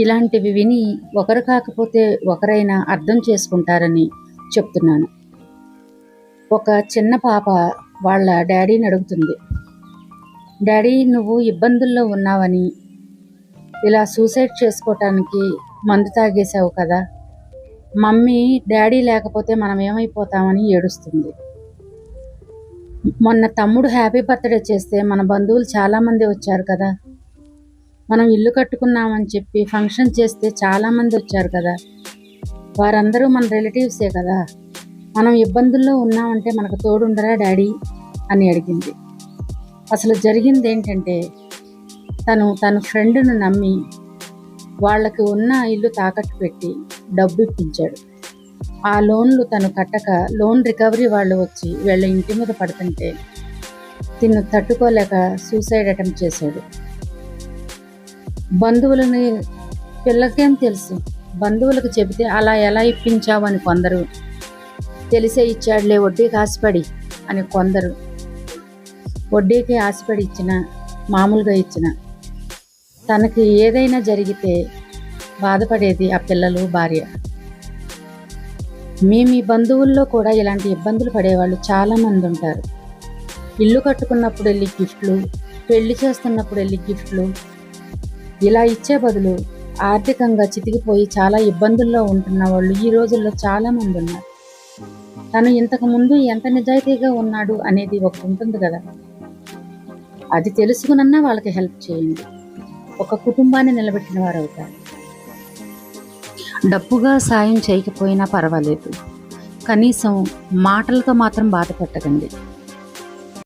ఇలాంటివి విని ఒకరు కాకపోతే ఒకరైనా అర్థం చేసుకుంటారని చెప్తున్నాను. ఒక చిన్న పాప వాళ్ళ డాడీని అడుగుతుంది, డాడీ నువ్వు ఇబ్బందుల్లో ఉన్నావని ఇలా సూసైడ్ చేసుకోవటానికి మందు తాగేశావు కదా, మమ్మీ డాడీ లేకపోతే మనం ఏమైపోతామని ఏడుస్తుంది. మొన్న తమ్ముడు హ్యాపీ బర్త్డే చేస్తే మన బంధువులు చాలామంది వచ్చారు కదా, మనం ఇల్లు కట్టుకున్నామని చెప్పి ఫంక్షన్ చేస్తే చాలామంది వచ్చారు కదా, వారందరూ మన రిలేటివ్సే కదా, మనం ఇబ్బందుల్లో ఉన్నామంటే మనకు తోడుండరా డాడీ అని అడిగింది. అసలు జరిగింది ఏంటంటే తన ఫ్రెండ్ను నమ్మి వాళ్ళకి ఉన్న ఇల్లు తాకట్టు పెట్టి డబ్బు ఇప్పించాడు. ఆ లోన్లు తను కట్టక లోన్ రికవరీ వాళ్ళు వచ్చి వీళ్ళ ఇంటి మీద పడుతుంటే తిన్ను తట్టుకోలేక సూసైడ్ అటెంప్ట్ చేశాడు. బంధువులని పిల్లకేం తెలుసు, బంధువులకు చెబితే అలా ఎలా ఇప్పించావు అని కొందరు, తెలిసే ఇచ్చాడులే వడ్డీకి ఆశపడి అని కొందరు, వడ్డీకి ఆశపడి ఇచ్చిన మామూలుగా ఇచ్చిన తనకి ఏదైనా జరిగితే బాధపడేది ఆ పిల్లలు, భార్య. మీ బంధువుల్లో కూడా ఇలాంటి ఇబ్బందులు పడేవాళ్ళు చాలామంది ఉంటారు. ఇల్లు కట్టుకున్నప్పుడు వెళ్ళి గిఫ్ట్లు, పెళ్లి చేస్తున్నప్పుడు వెళ్ళి గిఫ్ట్లు ఇలా ఇచ్చే బదులు ఆర్థికంగా చితికిపోయి చాలా ఇబ్బందుల్లో ఉంటున్న వాళ్ళు ఈ రోజుల్లో చాలామంది ఉన్నారు. తను ఇంతకు ముందు ఎంత నిజాయితీగా ఉన్నాడు అనేది ఒకటి ఉంటుంది కదా, అది తెలుసుకునన్నా వాళ్ళకి హెల్ప్ చేయండి. ఒక కుటుంబాన్ని నిలబెట్టిన వారు అవుతారు. డబ్బుగా సాయం చేయకపోయినా పర్వాలేదు, కనీసం మాటలతో మాత్రం బాధ పెట్టకండి.